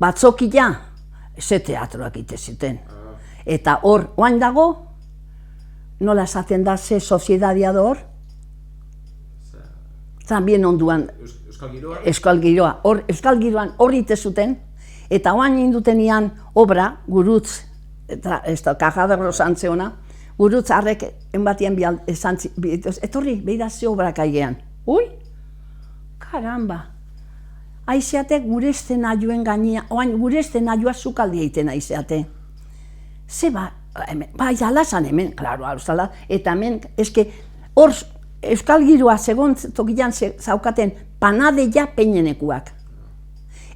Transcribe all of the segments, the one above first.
Batzokia, ze teatroak ite zuten. Eta hor, oain dago, nola esaten da ze soziedadia da hor? Tambien onduan, Euskal Giroa. Euskal Giroan hor ite zuten, eta oain indutenian obra, gurutz, eta ez da, kajadarro zantzeona, gurutz harrek enbatien etorri, beida ze obrak aigean. Ui, karamba, aizeate gure estenadioen gainea, oain gure estenadioa zukaldi egiten aizeate. Zeba, bai, alazan hemen, klaro, aluzala, eta hemen, eske, hor, Euskal Giroa segon tokian zaukaten panadeia peinenekuak.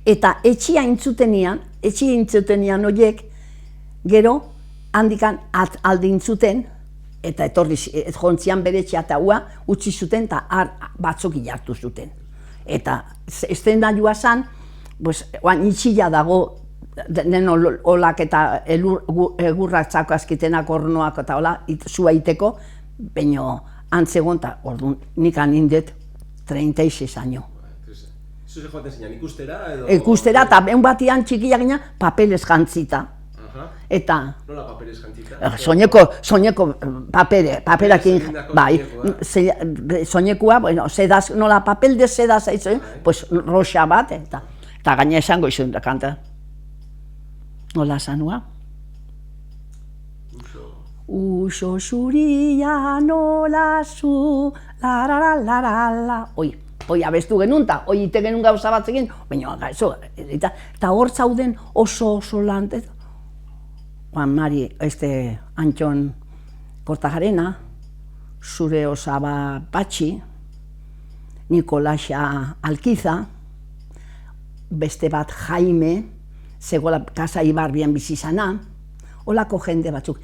Eta etxia intzutenian horiek, gero, handikan aldin zuten, eta etorri jontzian bere txataua, utzi zuten eta batzoki jartu zuten. Eta estenadioa zan, oain itxila dago, den olak eta egurrak txakoazkitenak ornoak eta hola, zua iteko, baina antzegon eta orduan nik anindet 36 año. Zuse joaten zinean, ikustera edo? Ikustera eta ben batian txikia gina papelez jantzita. Eta... Nola papelez jantzita? Soineko paperakin, bai, soinekoa, sedaz, nola papel de sedaz haizu, pues roxa bat, eta gaina esango izun da kanta. Nola zanua? Uso zuria nola zu, la. Oi abestu genuen, eta oi ite genuen gauza batzekin, baina eta hor zauden oso lan, Juan Mari, Antxon Kortajarena, Zure Osaba Patxi, Nikolaxa Alkiza, beste bat Jaime, zegoela Casa Ibarbian bizizana, holako jende batzuk.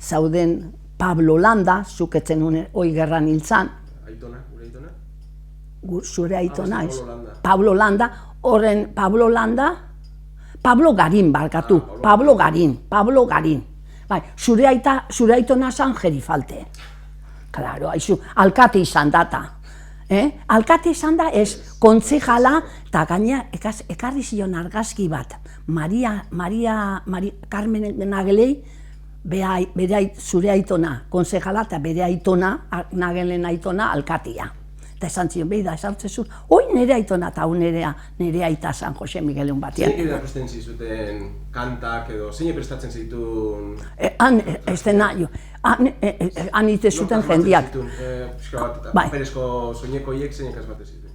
Zauden Pablo Landa, zuketzen hoi gerran hiltzan. Aitona, gure aitona? Zure aitona, ez. Pablo Landa, horren Pablo Landa, Pablo Garin, barkatu, Pablo Garin. Bai, zure aitona zan Gerifalte. Claro, haizu, alkate izan data. Alkate izan da ez, kontzejala, eta gaina ekarri zion argazki bat, Carmen Nagelei, zure aitona, konzejala eta bere aitona, Nagelen aitona, alkatia. Eta esan zion, behi da, esartzezu, hoi nire aitona eta nire aita San Jose Miguelun batian. Zein erakusten zizuten kantak edo, zein prestatzen zituen? Han ite zuten jendiak. Paperezko soineko hiek zein ekasmaten zituen?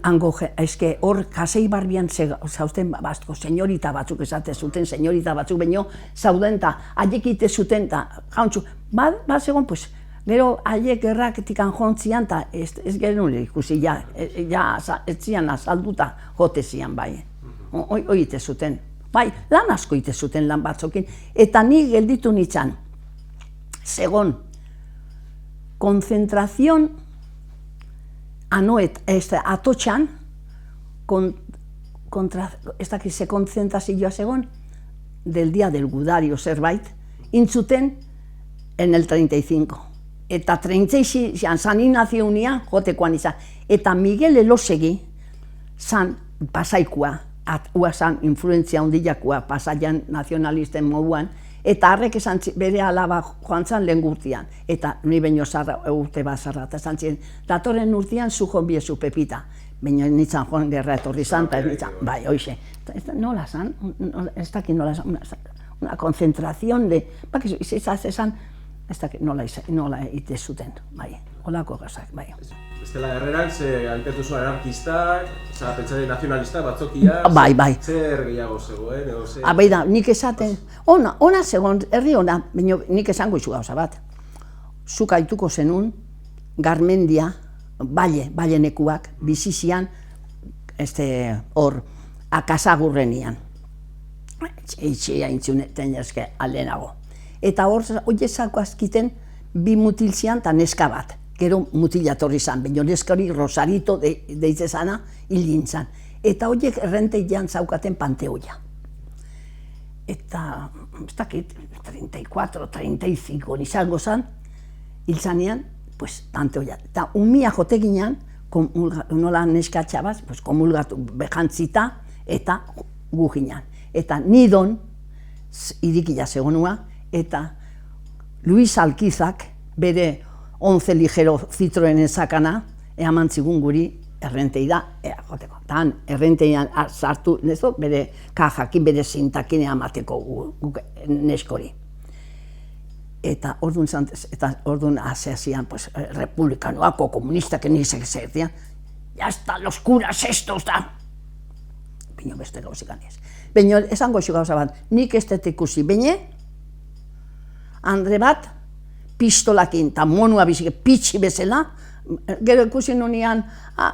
Hango, eske hor Casa Ibarbian zauzten bazko senyorita batzuk esate zuten, senyorita batzuk baino zauden eta haiek ite zuten eta jauntzu, bat zegoen, pues, gero haiek gerraketikan jontzian eta ez genuen ikusi, ez zian azalduta jote zian bai. Hoi ite zuten, bai, lan asko ite zuten lan batzokin, eta ni gelditu nintzen, segon, konzentrazion anoet, atotxan, ez dakiz ze konzentrazioa segon, del dia del gudario zerbait, intzuten en el 35. Eta 36 San Ignacio unia, jotekoan izan. Eta Miguel Elosegi, zan pasaikua, ua zan influentzia hondiakua, pasaian nazionalisten moduan, eta harrek esan bere alaba joan zan lehen gurtian. Eta ni baino urte bazarra, eta esan ziren, datorren urtean zu joan biezu Pepita. Baina nintzen joan gerra etorri zan, eta nintzen, bai, hoxe. Nola zan, ez dakit nola zan, una konzentrazion de, bakizu, izan, ez dakit nola ite zuten, bai, holako gazak, bai. Bestela Herreran, aipatu zuen anarkistak, pentsari nazionalistak, batzokiak, zer gehiago zegoen, edo zer... Baida, nik esaten, ona zegoen, herri ona, baina nik esango izu gauza bat. Zuk aituko zenun, Garmendia, Ballenekuak, bizizian, hor, akasagurrenian. Itxea intzuneten jazke alenago. Eta hor, oiezako azkiten, bi mutilzian eta neska bat. Gero mutilatorri zan, baina neska hori Rosarito deitze zana, hilin zan. Eta horiek errenteian zaukaten panteoia. Eta, ez dakit, 34, 35 izango zan, hil zanean, pues, panteoia. Eta umia jote ginean, nola neska txabaz, komulgatu behantzita, eta gu ginean. Eta nidon, irikila zegonua, eta Luis Alkizak bere 11 ligero Citroenen sakana, eaman zigun guri errentei da, joteko. Tan errenteian sartu, bere kajakin, bere zintakin eamateko guk neskori. Eta orduan haseazian, pues, republikanoako, komunistak nizek zertian, ya está, los curas estos da. Bino beste gauzikan ez. Bino, esango iso gauza bat, nik ez dut ikusi, baina, Andre bat, pistolakin, eta monua bizik, pitxi bezala, gero ikusi nunian,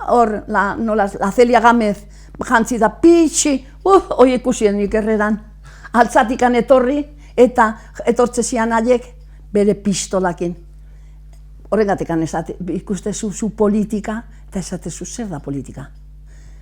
hor, la Celia Gámez, jantzi da, pitxi, hoi ikusien nik erreran, altzatikan etorri, eta etortzezian haiek, bere pistolakin. Horregatik ikustezu zu politika, eta esatezu zer da politika.